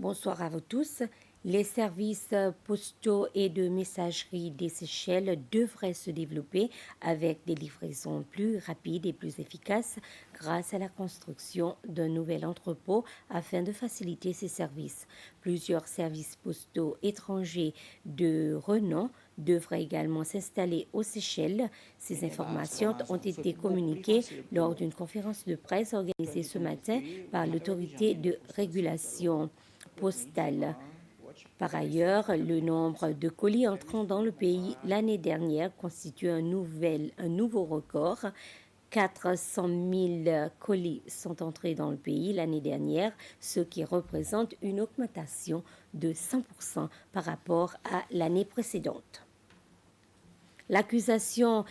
Bonsoir à vous tous. Les services postaux et de messagerie des Seychelles devraient se développer avec des livraisons plus rapides et plus efficaces grâce à la construction d'un nouvel entrepôt afin de faciliter ces services. Plusieurs services postaux étrangers de renom devraient également s'installer aux Seychelles. Ces informations ont été communiquées lors d'une conférence de presse organisée ce matin par l'autorité de régulation postale. Par ailleurs, le nombre de colis entrant dans le pays l'année dernière constitue un nouveau record. 400 000 colis sont entrés dans le pays l'année dernière, ce qui représente une augmentation de 100% par rapport à l'année précédente. L'accusation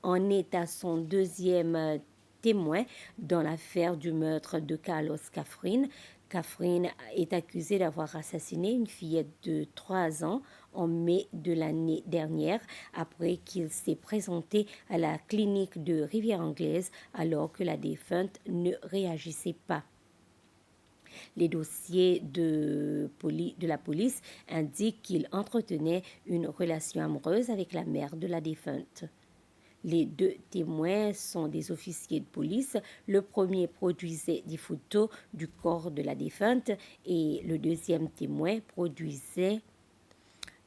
en est à son deuxième témoin dans l'affaire du meurtre de Carlos Cafrin. Cafrin est accusé d'avoir assassiné une fillette de 3 ans en mai de l'année dernière après qu'il s'est présenté à la clinique de Rivière-Anglaise alors que la défunte ne réagissait pas. Les dossiers de la police indiquent qu'il entretenait une relation amoureuse avec la mère de la défunte. Les deux témoins sont des officiers de police. Le premier produisait des photos du corps de la défunte et le deuxième témoin produisait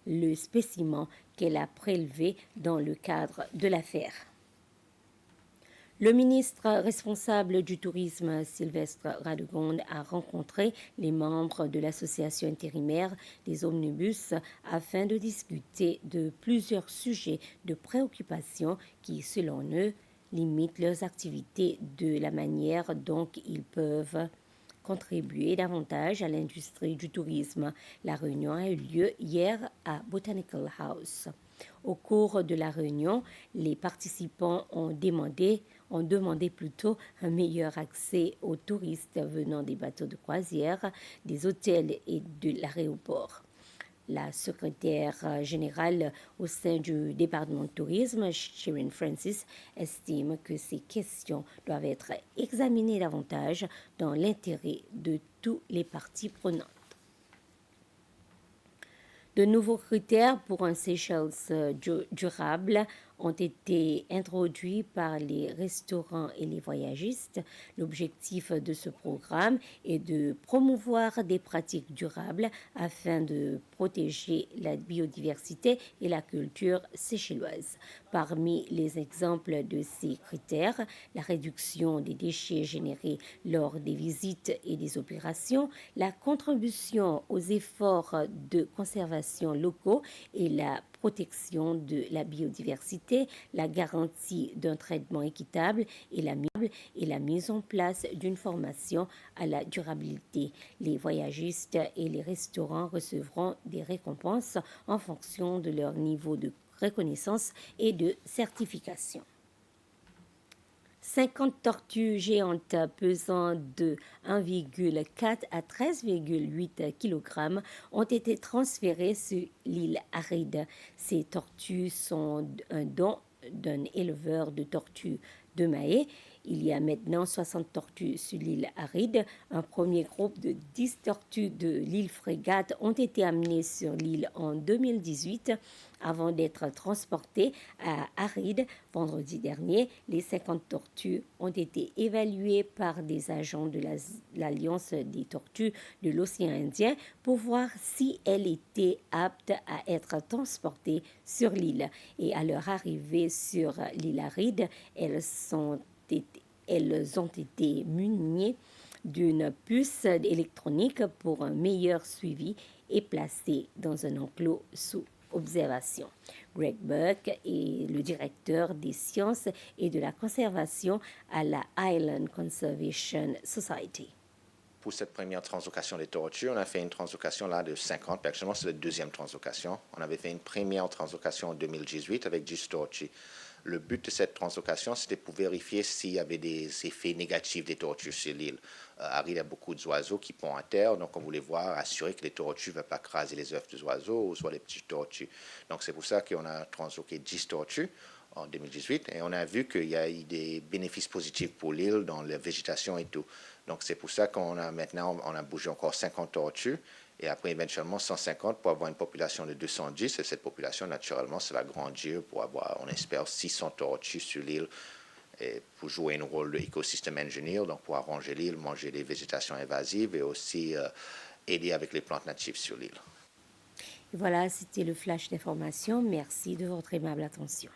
le spécimen qu'elle a prélevé dans le cadre de l'affaire. Le ministre responsable du tourisme, Sylvestre Radegonde, a rencontré les membres de l'association intérimaire des omnibus afin de discuter de plusieurs sujets de préoccupation qui, selon eux, limitent leurs activités de la manière dont ils peuvent contribuer davantage à l'industrie du tourisme. La réunion a eu lieu hier à Botanical House. Au cours de la réunion, les participants ont demandé plutôt un meilleur accès aux touristes venant des bateaux de croisière, des hôtels et de l'aéroport. La secrétaire générale au sein du département de tourisme, Sharon Francis, estime que ces questions doivent être examinées davantage dans l'intérêt de tous les parties prenantes. De nouveaux critères pour un Seychelles durable ont été introduits par les restaurants et les voyagistes. L'objectif de ce programme est de promouvoir des pratiques durables afin de protéger la biodiversité et la culture séchelloise. Parmi les exemples de ces critères, la réduction des déchets générés lors des visites et des opérations, la contribution aux efforts de conservation locaux et la protection de la biodiversité, la garantie d'un traitement équitable et la mise en place d'une formation à la durabilité. Les voyagistes et les restaurants recevront des récompenses en fonction de leur niveau de reconnaissance et de certification. 50 tortues géantes pesant de 1,4 à 13,8 kg ont été transférées sur l'île aride. Ces tortues sont un don d'un éleveur de tortues de Mahé. Il y a maintenant 60 tortues sur l'île aride. Un premier groupe de 10 tortues de l'île Frégate ont été amenées sur l'île en 2018 avant d'être transportées à Aride vendredi dernier. Les 50 tortues ont été évaluées par des agents de l'Alliance des tortues de l'océan Indien pour voir si elles étaient aptes à être transportées sur l'île. Et à leur arrivée sur l'île aride, elles ont été munies d'une puce électronique pour un meilleur suivi et placées dans un enclos sous observation. Greg Burke est le directeur des sciences et de la conservation à la Island Conservation Society. Pour cette première translocation des tortues, on a fait une translocation là de 50. Actuellement, c'est la deuxième translocation. On avait fait une première translocation en 2018 avec 10 tortues. Le but de cette translocation, c'était pour vérifier s'il y avait des effets négatifs des tortues sur l'île. Il y a beaucoup d'oiseaux qui pondent à terre, donc on voulait voir, assurer que les tortues ne vont pas craser les œufs des oiseaux ou soit les petites tortues. Donc c'est pour ça qu'on a transloqué 10 tortues. en 2018 et on a vu qu'il y a eu des bénéfices positifs pour l'île dans la végétation et tout. Donc c'est pour ça qu'on a maintenant, on a bougé encore 50 tortues et après éventuellement 150 pour avoir une population de 210 et cette population naturellement ça va grandir pour avoir, on espère, 600 tortues sur l'île et pour jouer un rôle d'écosystème ingénieur, donc pour arranger l'île, manger des végétations invasives et aussi aider avec les plantes natives sur l'île. Et voilà, c'était le flash d'information. Merci de votre aimable attention.